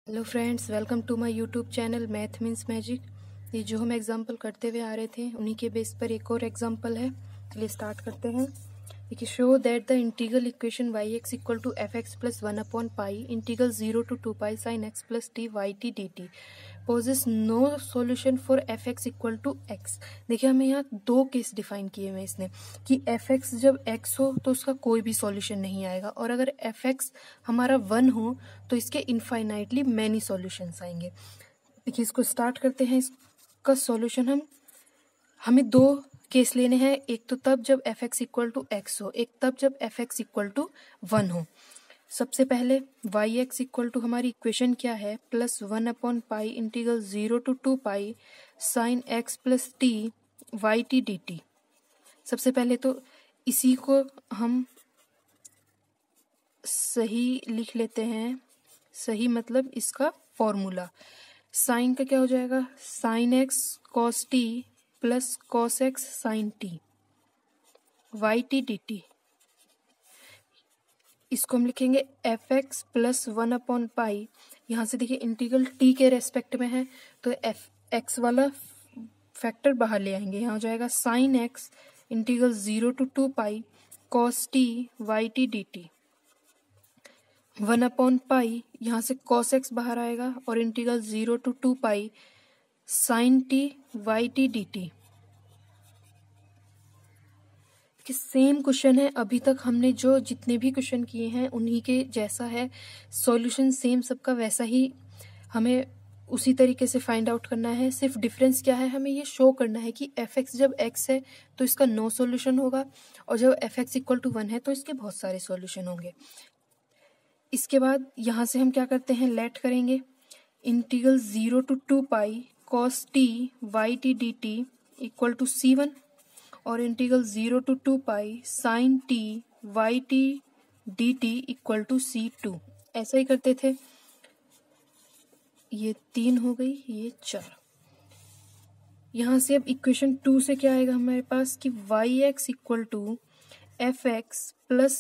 Hello friends, welcome to my YouTube channel math means magic. ये जो हम example करते हुए आ रहे थे उन्हीं के बेस पर एक और एग्जांपल है। चलिए स्टार्ट करते हैं। देखिए, show that the integral equation y x equal to f x plus one upon pi integral 0 to 2 pi sine x plus t y t d t poses no solution for f x equal to x. देखिए, हमें यहाँ दो case define किए हुए इसने कि F x जब x हो तो उसका कोई भी सॉल्यूशन नहीं आएगा, और अगर एफ एक्स हमारा 1 हो तो इसके इनफाइनाइटली मैनी सॉल्यूशंस आएंगे। देखिए, इसको स्टार्ट करते हैं। इसका सॉल्यूशन हमें दो केस लेने हैं। एक तो तब जब f x equal to x हो, एक तब जब एफ एक्स इक्वल टू 1 हो। सबसे पहले वाई एक्स इक्वल टू हमारी इक्वेशन क्या है, plus 1 upon pi integral 0 to 2 pi sine x plus t y t d t. सबसे पहले तो इसी को हम सही लिख लेते हैं। सही मतलब इसका फॉर्मूला साइन का क्या हो जाएगा, sine x cos t plus cos x sine t y t d t. इसको हम लिखेंगे f x plus 1 upon pi. यहाँ से देखिए इंटीग्रल टी के रेस्पेक्ट में है तो एफ एक्स वाला फैक्टर बाहर ले आएंगे। यहाँ हो जाएगा sine x integral 0 to 2 pi cos t y t d t. 1 upon pi, यहाँ से कॉस एक्स बाहर आएगा और integral 0 to 2 pi sine t y t d t. Same question है, अभी तक हमने जो जितने भी क्वेश्चन किए हैं उन्हीं के जैसा है। सॉल्यूशन सेम सबका वैसा ही, हमें उसी तरीके से फाइंड आउट करना है। सिर्फ डिफरेंस क्या है, हमें ये शो करना है कि एफ एक्स जब एक्स है तो इसका नो सॉल्यूशन होगा, और जब एफ एक्स इक्वल टू 1 है तो इसके बहुत सारे सॉल्यूशन होंगे। इसके बाद यहाँ से हम क्या करते हैं, लेट करेंगे integral 0 to 2 pi cos t y t d t equal to C1 और integral 0 to 2 pi sine t y t d t equal to C2। ऐसा ही करते थे। ये 3 हो गई, ये 4। यहाँ से अब इक्वेशन 2 से क्या आएगा हमारे पास कि y x equal to f x plus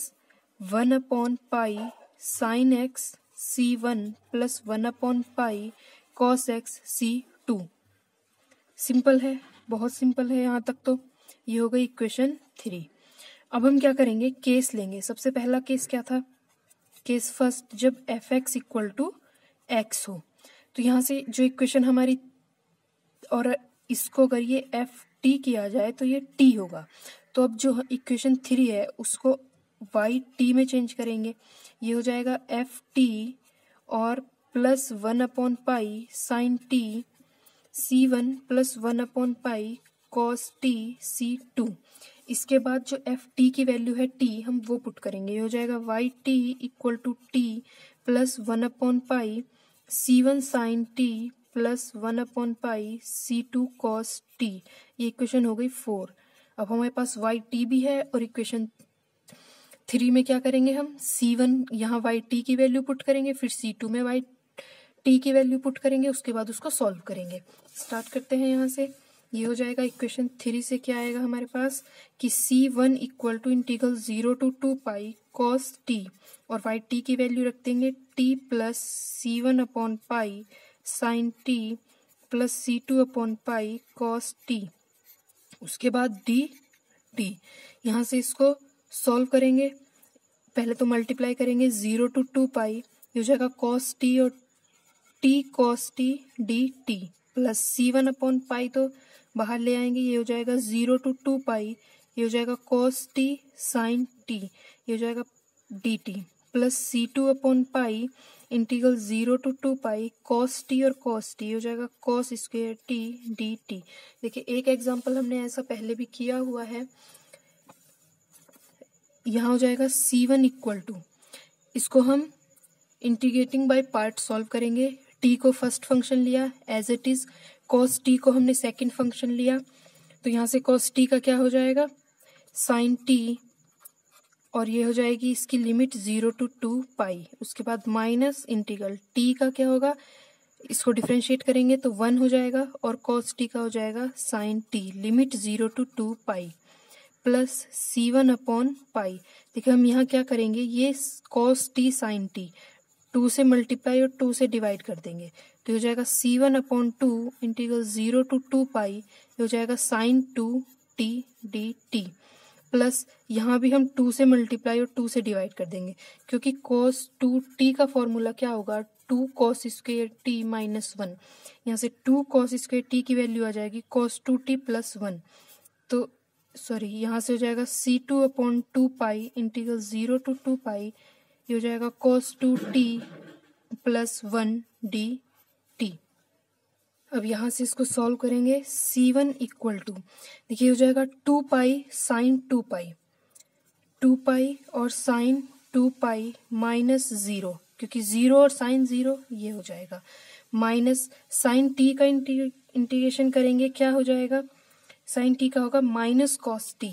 1 upon pi sine x C1 plus 1 upon pi cos x C2। Simple है, बहुत सिंपल है यहाँ तक तो। ये हो गई इक्वेशन 3। अब हम क्या करेंगे, केस लेंगे। सबसे पहला केस क्या था, केस फर्स्ट, जब f x equal to x हो। तो यहाँ से जो इक्वेशन हमारी, और इसको अगर ये एफ टी किया जाए तो ये टी होगा। तो अब जो इक्वेशन 3 है उसको वाई टी में चेंज करेंगे। ये हो जाएगा एफ टी और plus 1 upon pi sine t C1 plus 1 upon pi cos t C2। इसके बाद जो एफ टी की वैल्यू है टी, हम वो पुट करेंगे। ये हो जाएगा y t equal to t plus 1 upon pi C1 sine t plus 1 upon pi C2 cos t. ये इक्वेशन हो गई 4। अब हमारे पास वाई टी भी है, और इक्वेशन 3 में क्या करेंगे, हम C1 यहाँ वाई टी की वैल्यू पुट करेंगे, फिर C2 में वाई टी की वैल्यू पुट करेंगे, उसके बाद उसको सॉल्व करेंगे। स्टार्ट करते हैं यहाँ से। ये हो जाएगा इक्वेशन 3 से क्या आएगा हमारे पास कि C1 equal to integral 0 to 2 pi cos t, और वाई टी की वैल्यू रख देंगे t plus C1 upon pi sine t plus C2 upon pi cos t. उसके बाद डी टी, यहाँ से इसको सॉल्व करेंगे। पहले तो मल्टीप्लाई करेंगे 0 to 2 पाई, ये हो जाएगा कॉस टी और T cos t d t plus C1 upon पाई तो बाहर ले आएंगे। ये हो जाएगा 0 to 2 पाई, ये हो जाएगा कॉस टी साइन टी, ये हो जाएगा D t plus C2 upon pi integral 0 to 2 pi cos t और कॉस टी, हो जाएगा cos square t d T. देखिए, एक एग्जांपल हमने ऐसा पहले भी किया हुआ है। यहाँ हो जाएगा C1 इक्वल टू, इसको हम इंटीग्रेटिंग बाय पार्ट सॉल्व करेंगे। टी को फर्स्ट फंक्शन लिया as it is, cos t को हमने सेकंड फंक्शन लिया, तो यहाँ से कॉस टी का क्या हो जाएगा साइन टी, और ये हो जाएगी इसकी लिमिट 0 to 2 पाई। उसके बाद माइनस इंटीग्रल टी का क्या होगा, इसको डिफरेंशिएट करेंगे तो 1 हो जाएगा, और कॉस टी का हो जाएगा sine t limit 0 to 2 pi plus C1 upon pi. देखिए, हम यहाँ क्या करेंगे, ये कॉस टी साइन टी 2 से मल्टीप्लाई और 2 से डिवाइड कर देंगे तो हो जाएगा C1/2 इंटीग्रल 0 to 2 पाई, ये हो जाएगा sin 2t dt, प्लस यहाँ भी हम 2 से मल्टीप्लाई और 2 से डिवाइड कर देंगे क्योंकि cos 2t का फॉर्मूला क्या होगा 2 cos स्क्वायर t माइनस 1, यहाँ से 2 cos स्क्वायर t की वैल्यू आ जाएगी cos 2t प्लस 1, तो सॉरी यहाँ से हो जाएगा C2/2 pi integral 0 to 2 pi, ये हो जाएगा cos 2t प्लस 1 dt। अब यहाँ से इसको सॉल्व करेंगे C1 इक्वल टू, देखिए हो जाएगा 2 पाई साइन 2 पाई, 2 पाई और साइन 2 पाई माइनस 0, क्योंकि 0 और साइन 0 ये हो जाएगा, माइनस साइन t का इंटीग्रेशन करेंगे क्या हो जाएगा, साइन t का होगा माइनस कॉस t,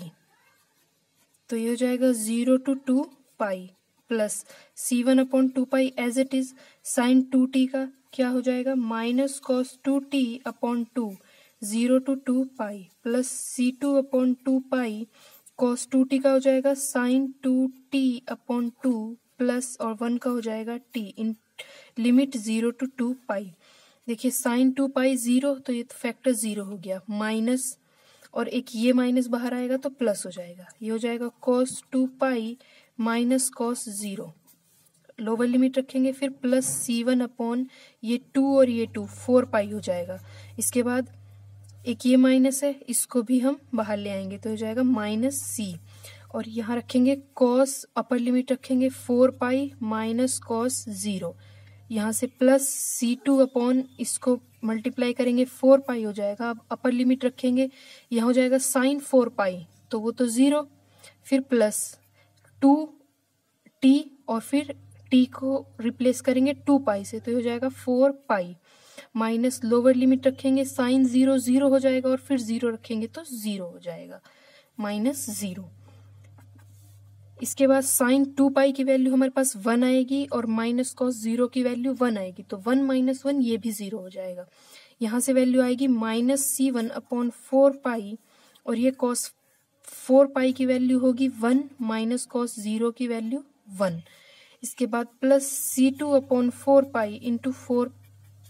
तो ये हो जाएगा 0 to 2 pi plus C1/2 pi as it is, sine 2t का क्या हो जाएगा minus cos 2t/2, 0 to 2 pi plus C2/2 pi cos 2t का हो जाएगा साइन 2t/2 प्लस और 1 का हो जाएगा t इन लिमिट 0 to 2 पाई। देखिए साइन 2 पाई 0, तो ये तो फैक्टर 0 हो गया, माइनस और एक ये माइनस बाहर आएगा तो प्लस हो जाएगा, ये हो जाएगा cos 2 pi minus cos 0, lower limit रखेंगे फिर प्लस C1 ये 2 और ये 2 4 पाई हो जाएगा, इसके बाद एक ये माइनस है इसको भी हम बाहर ले आएंगे तो हो जाएगा माइनस C, और यहाँ रखेंगे cos अपर लिमिट रखेंगे 4 पाई माइनस cos 0, यहाँ से प्लस C2 इसको मल्टीप्लाई करेंगे 4 पाई हो जाएगा, अब अपर लिमिट रखेंगे यहाँ हो जाएगा साइन 4 पाई तो वो तो 0, फिर प्लस 2t और फिर t को रिप्लेस करेंगे 2 पाई से तो हो जाएगा 4 पाई माइनस लोअर लिमिट रखेंगे साइन 0 0 हो जाएगा और फिर 0 रखेंगे तो 0 हो जाएगा माइनस 0। इसके बाद साइन 2 पाई की वैल्यू हमारे पास 1 आएगी और माइनस कॉस 0 की वैल्यू 1 आएगी तो 1 माइनस 1 ये भी 0 हो जाएगा, यहाँ से वैल्यू आएगी माइनस C1/4 पाई और ये कॉस 4 पाई की वैल्यू होगी 1 माइनस कॉस 0 की वैल्यू 1, इसके बाद प्लस C2/4 पाई इंटू 4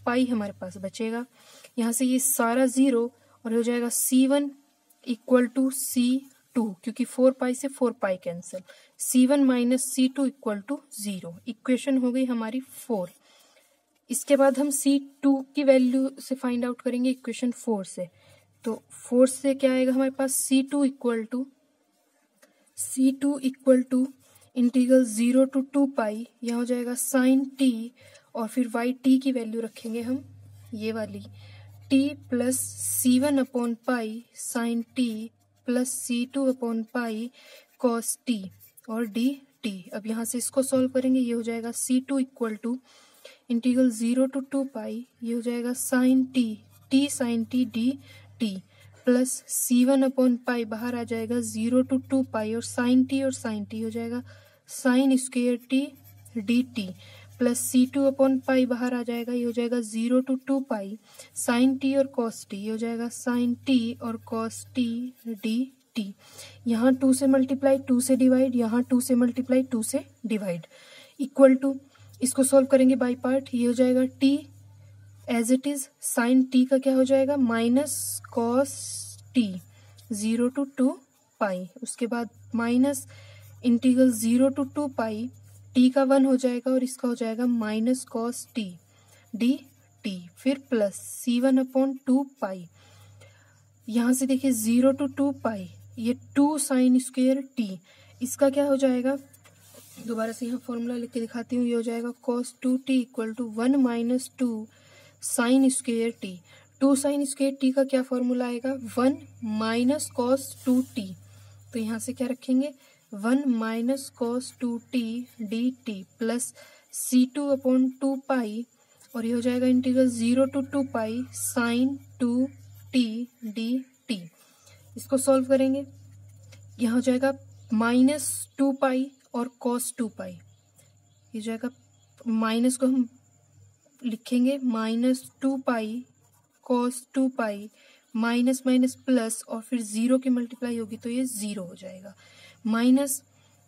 पाई हमारे पास बचेगा, यहाँ से ये सारा 0 और हो जाएगा C1 इक्वल टू C2 क्योंकि 4 पाई से 4 pi cancel, C1 minus C2 equal to 0, equation हो गई हमारी 4। इसके बाद हम C2 की वैल्यू से फाइंड आउट करेंगे इक्वेशन 4 से, तो 4 से क्या आएगा हमारे पास C2 equal to integral 0 to 2 pi, यहाँ हो जाएगा साइन t और फिर वाई t की वैल्यू रखेंगे हम ये वाली t plus C1 pi sine t plus C2 pi cos t और dt। अब यहाँ से इसको सॉल्व करेंगे, ये हो जाएगा C2 equal to integral 0 to 2 pi, ये हो जाएगा sine t sine t dt plus C1 pi बाहर आ जाएगा 0 to 2 पाई और साइन t हो जाएगा sign square t dt plus C2 पाई बाहर आ जाएगा, ये हो जाएगा 0 to 2 पाई साइन t और कॉस t, ये हो जाएगा साइन t और कॉस t dt, यहाँ 2 से मल्टीप्लाई 2 से डिवाइड, यहाँ 2 से मल्टीप्लाई 2 से डिवाइड, इक्वल टू इसको सॉल्व करेंगे बाई पार्ट, ये हो जाएगा t as it is, sine t का क्या हो जाएगा minus cos t 0 to 2 pi, उसके बाद minus integral 0 to 2 pi t का 1 हो जाएगा और इसका हो जाएगा माइनस कॉस t dt, फिर प्लस C1/2 पाई, यहाँ से देखिए 0 to 2 पाई ये 2 साइन स्क्वायर t, इसका क्या हो जाएगा, दोबारा से यहाँ फॉर्मूला लिख के दिखाती हूँ, ये हो जाएगा cos 2t equal to 1 minus 2 sine square t, 2 sine square t का क्या फॉर्मूला आएगा 1 माइनस कॉस 2t, तो यहाँ से क्या रखेंगे 1 minus cos 2t dt plus C2/2 पाई और ये हो जाएगा integral 0 to 2 pi sign 2t dt, इसको सॉल्व करेंगे, यहाँ हो जाएगा माइनस 2 पाई और कॉस 2 पाई, ये जाएगा माइनस को हम लिखेंगे minus 2 pi cos 2 pi minus minus plus और फिर 0 की मल्टीप्लाई होगी तो ये 0 हो जाएगा, माइनस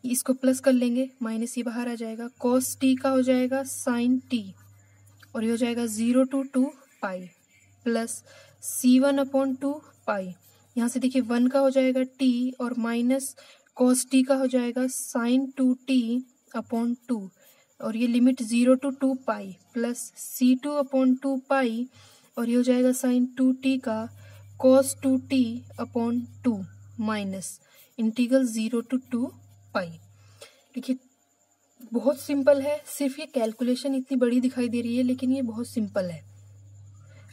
इसको प्लस कर लेंगे, माइनस ये बाहर आ जाएगा, कॉस टी का हो जाएगा साइन टी, और ये हो जाएगा 0 to 2 pi plus C1/2 pi. यहाँ से देखिए 1 का हो जाएगा टी और माइनस कॉस टी का हो जाएगा साइन 2t/2, और ये limit 0 to 2 pi plus C2/2 पाई, और ये हो जाएगा साइन 2t का cos 2t/2 minus integral 0 to 2 पाई। देखिए बहुत सिंपल है, सिर्फ ये कैलकुलेशन इतनी बड़ी दिखाई दे रही है लेकिन ये बहुत सिंपल है।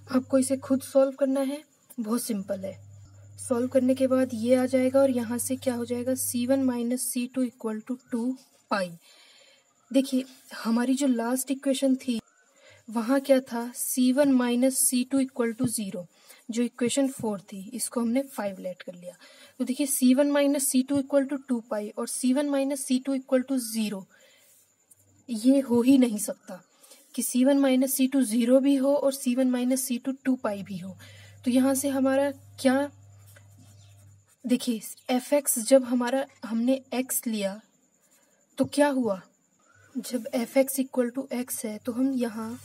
आपको इसे खुद सॉल्व करना है, बहुत सिंपल है। सॉल्व करने के बाद ये आ जाएगा और यहाँ से क्या हो जाएगा C1 - C2 = 2 पाई। देखिए हमारी जो लास्ट इक्वेशन थी वहाँ क्या था, C1 - C2 = 0, जो इक्वेशन 4 थी इसको हमने 5 लेट कर लिया। तो देखिए C1 - C2 = 2 पाई और C1 - C2 = 0, ये हो ही नहीं सकता कि C1 - C2 0 भी हो और C1 - C2 2 पाई भी हो। तो यहाँ से हमारा क्या, देखिए fx जब हमने x लिया तो क्या हुआ, जब fx = x है तो हम यहाँ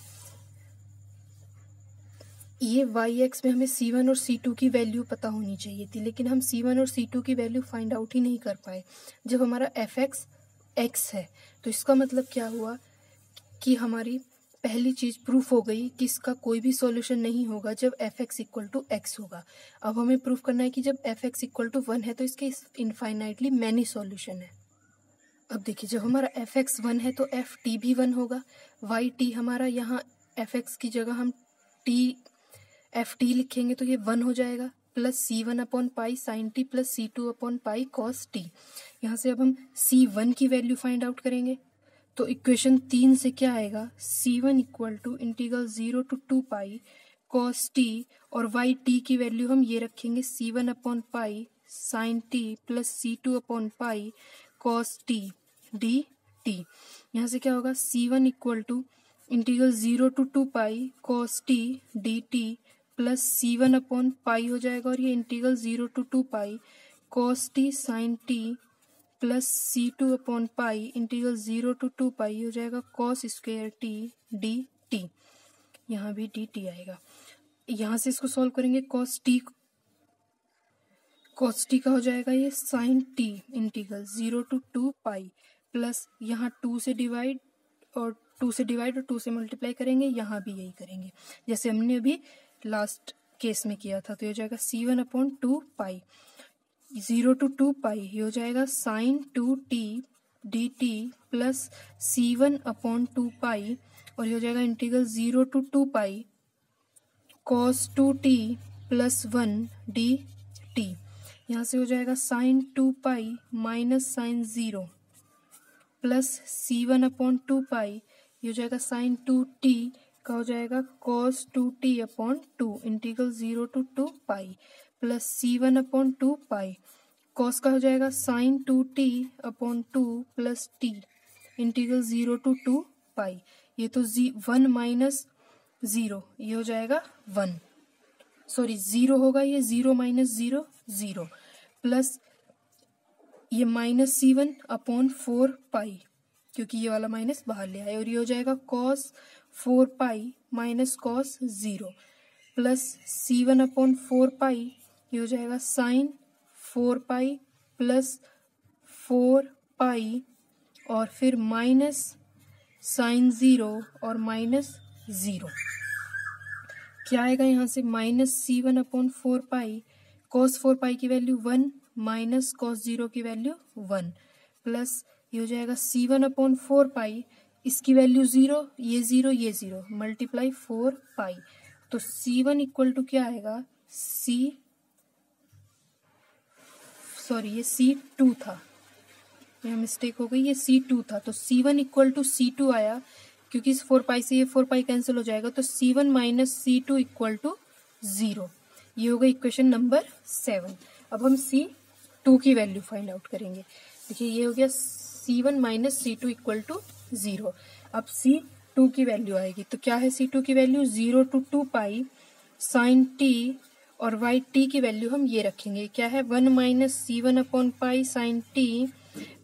ये yx में हमें C1 और C2 की वैल्यू पता होनी चाहिए थी, लेकिन हम C1 और C2 की वैल्यू फाइंड आउट ही नहीं कर पाए जब हमारा fx x है। तो इसका मतलब क्या हुआ कि हमारी पहली चीज प्रूफ हो गई कि इसका कोई भी सॉल्यूशन नहीं होगा जब fx = x होगा। अब हमें प्रूफ करना है कि जब fx = 1 है तो इसके इनफाइनाइटली मैनी सॉल्यूशन है। अब देखिए जब हमारा fx 1 है तो ft भी 1 होगा, yt हमारा यहाँ fx की जगह हम ft लिखेंगे तो ये 1 हो जाएगा, प्लस C1/पाई साइन टी प्लस C2/पाई कॉस टी। यहाँ से अब हम C1 की वैल्यू फाइंड आउट करेंगे, तो इक्वेशन 3 से क्या आएगा, C1 = integral 0 to 2 pi cos t, और yt की वैल्यू हम ये रखेंगे C1/पाई साइन टी प्लस C2/पाई कॉस टी डी टी। यहाँ से क्या होगा, C1 = integral 0 to 2 pi cos t d t plus C1/पाई हो जाएगा, और ये integral 0 to 2 pi cos t sine t plus C2/पाई इंटीग्रल 0 to 2 पाई हो जाएगा cos square t d t. यहाँ भी डी टी आएगा। यहाँ से इसको सॉल्व करेंगे, कॉस टी का हो जाएगा ये sine t integral 0 to 2 pi plus यहाँ 2 से डिवाइड और 2 से मल्टीप्लाई करेंगे, यहाँ भी यही करेंगे जैसे हमने अभी लास्ट केस में किया था। तो ये हो जाएगा C1/2 पाई 0 to 2 पाई, ये हो जाएगा sine 2t dt plus C1/2 पाई, और ये हो जाएगा integral 0 to 2 pi cos 2t plus 1 dt। यहाँ से हो जाएगा sine 2 pi minus sine 0 plus C1/2 pi, ये हो जाएगा साइन 2t का हो जाएगा cos 2t/2 integral 0 to 2 pi plus C1/2 pi, cos का हो जाएगा sine 2t/2 plus t integral 0 to 2 pi. ये तो 1 माइनस 0, ये हो जाएगा 1, सॉरी 0 होगा, ये 0 - 0 0 प्लस ये माइनस C1/4 पाई, क्योंकि ये वाला माइनस बाहर ले आए, और ये हो जाएगा cos 4 pi minus cos 0 plus C1/4 पाई, ये हो जाएगा साइन 4 पाई प्लस 4 पाई, और फिर माइनस साइन 0 और माइनस 0 क्या आएगा, यहाँ से माइनस C1/4 पाई कॉस 4 पाई की वैल्यू 1 माइनस कॉस 0 की वैल्यू 1 प्लस ये हो जाएगा C1/4 पाई, इसकी वैल्यू 0, ये 0, ये 0 मल्टीप्लाई 4 पाई। तो C1 = क्या आएगा, ये C2 था, यहाँ मिस्टेक हो गई, ये C2 था, तो C1 = C2 आया, क्योंकि इस 4 पाई से ये 4 पाई कैंसिल हो जाएगा, तो C1 - C2 = 0। ये हो गई इक्वेशन नंबर 7। अब हम C2 की वैल्यू फाइंड आउट करेंगे। देखिए ये हो गया C1 - C2 = 0। अब C2 की वैल्यू आएगी, तो क्या है C2 की value, 0 to 2 pi sine t, और yt की वैल्यू हम ये रखेंगे, क्या है 1 - C1/पाई sine t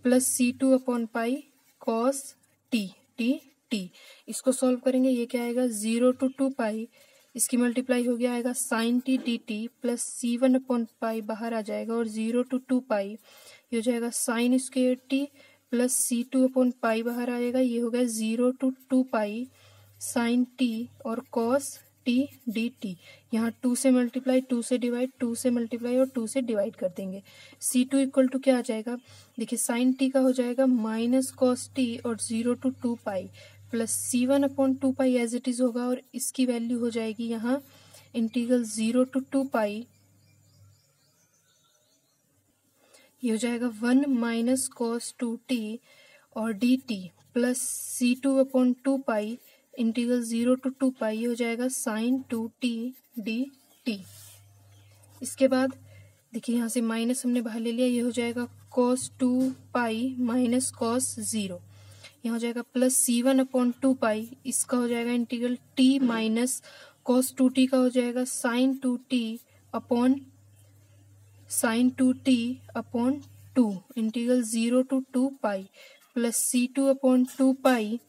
plus C2 upon pi cos t t t. इसको सॉल्व करेंगे, ये क्या आएगा 0 to 2 पाई, इसकी मल्टीप्लाई हो गया आएगा sine t d t plus C1 upon pi बाहर आ जाएगा और 0 to 2 पाई ये हो जाएगा sine square T plus C2 upon pi बाहर आएगा, ये हो गया 0 to 2 पाई साइन टी और कॉस टी डी टी। यहाँ 2 से मल्टीप्लाई, 2 से डिवाइड, 2 से मल्टीप्लाई और 2 से डिवाइड कर देंगे। C2 इक्वल टू क्या आ जाएगा, देखिए साइन टी का हो जाएगा माइनस कॉस टी और 0 to 2 pi plus C1 upon 2 pi as it is होगा और इसकी वैल्यू हो जाएगी यहाँ इंटीग्रल 0 to 2 पाई, ये हो जाएगा 1 माइनस कॉस 2t और dt plus C2 upon 2 pi integral 0 to 2 pi, ये हो जाएगा साइन 2t dt। इसके बाद देखिए यहाँ से माइनस हमने बाहर ले लिया, ये हो जाएगा cos 2 पाई माइनस cos 0, यहाँ हो जाएगा प्लस C1 अपॉन 2 पाई, इसका हो जाएगा integral t minus cos 2t का हो जाएगा sine 2t upon sine 2t upon 2 integral 0 to 2 pi plus C2 upon 2 pi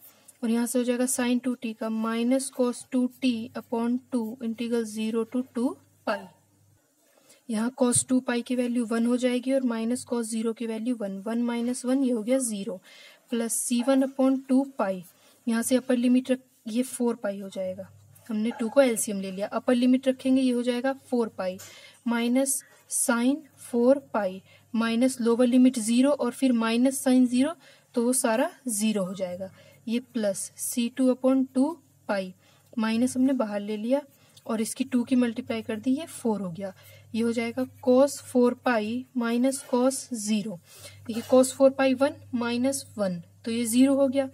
और यहाँ से हो जाएगा साइन 2t का minus cos 2t upon 2 integral 0 to 2 pi. यहाँ कॉस 2 पाई की वैल्यू 1 हो जाएगी और माइनस कॉस 0 की वैल्यू 1, 1 माइनस 1 ये हो गया 0 प्लस C1 अपॉन 2 पाई, यहाँ से अपर लिमिट रख, ये 4 पाई हो जाएगा, हमने 2 को एलसीएम ले लिया, अपर लिमिट रखेंगे ये हो जाएगा 4 pi minus sine 4 pi minus lower limit 0 और फिर माइनस साइन 0 तो वो सारा 0 हो जाएगा, ये plus C2 upon 2 pi minus हमने बाहर ले लिया और इसकी 2 की मल्टीप्लाई कर दी, ये 4 हो गया, ये हो जाएगा cos 4 पाई माइनस cos 0, देखिए cos 4 पाई 1 माइनस 1 तो ये 0 हो गया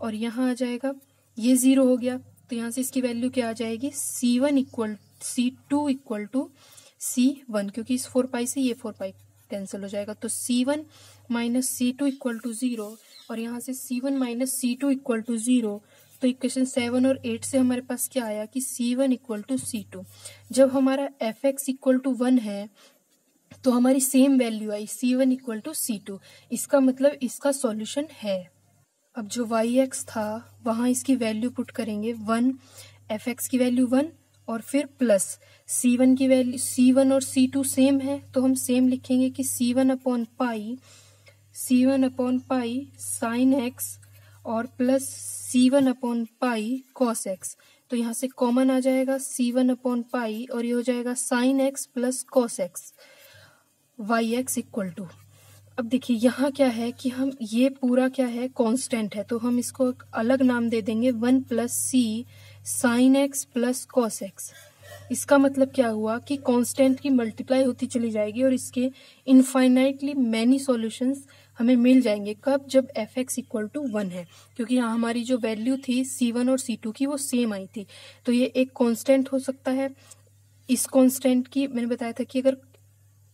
और यहाँ आ जाएगा ये 0 हो गया, तो यहाँ से इसकी वैल्यू क्या आ जाएगी C2 इक्वल टू C1, क्योंकि इस 4 पाई से ये 4 पाई कैंसिल हो जाएगा, तो C1 minus C2 equal to 0 और यहाँ से C1 minus C2 equal to 0, तो इक्वेशन 7 और 8 से हमारे पास क्या आया कि C1 इक्वल टू C2। जब हमारा fx इक्वल टू 1 है तो हमारी सेम वैल्यू आई C1 इक्वल टू C2, इसका मतलब इसका सॉल्यूशन है। अब जो yx था वहाँ इसकी वैल्यू पुट करेंगे 1, fx की वैल्यू 1 और फिर प्लस C1 की वैल्यू, C1 और C2 सेम है तो हम सेम लिखेंगे कि C1 upon pi sign x और plus C1 upon pi cos x, तो यहाँ से कॉमन आ जाएगा C1 अपॉन पाई और ये हो जाएगा sine x plus cos x, yx equal to, अब देखिए यहाँ क्या है कि हम ये पूरा क्या है कांस्टेंट है तो हम इसको एक अलग नाम दे देंगे 1 plus c sine x plus cos x. इसका मतलब क्या हुआ कि कांस्टेंट की मल्टीप्लाई होती चली जाएगी और इसके इनफाइनाइटली मैनी सॉल्यूशंस हमें मिल जाएंगे। कब? जब एफ एक्स इक्वल टू 1 है, क्योंकि यहाँ हमारी जो वैल्यू थी C1 और C2 की वो सेम आई थी। तो ये एक कांस्टेंट हो सकता है। इस कांस्टेंट की मैंने बताया था कि अगर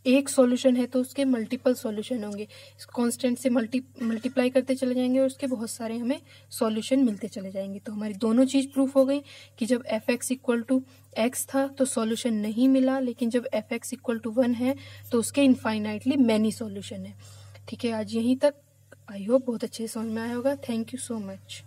एक सॉल्यूशन है तो उसके मल्टीपल सॉल्यूशन होंगे। इस कांस्टेंट से मल्टीप्लाई करते चले जाएंगे और उसके बहुत सारे हमें सॉल्यूशन मिलते चले जाएंगे। तो हमारी दोनों चीज प्रूफ हो गई कि जब f x equal to x था तो सॉल्यूशन नहीं मिला, लेकिन जब एफ एक्स इक्वल टू 1 है तो उसके इनफाइनाइटली मैनी सॉल्यूशन है। ठीक है, आज यहीं तक। आई होप बहुत अच्छे से समझ में आया होगा। Thank you so much.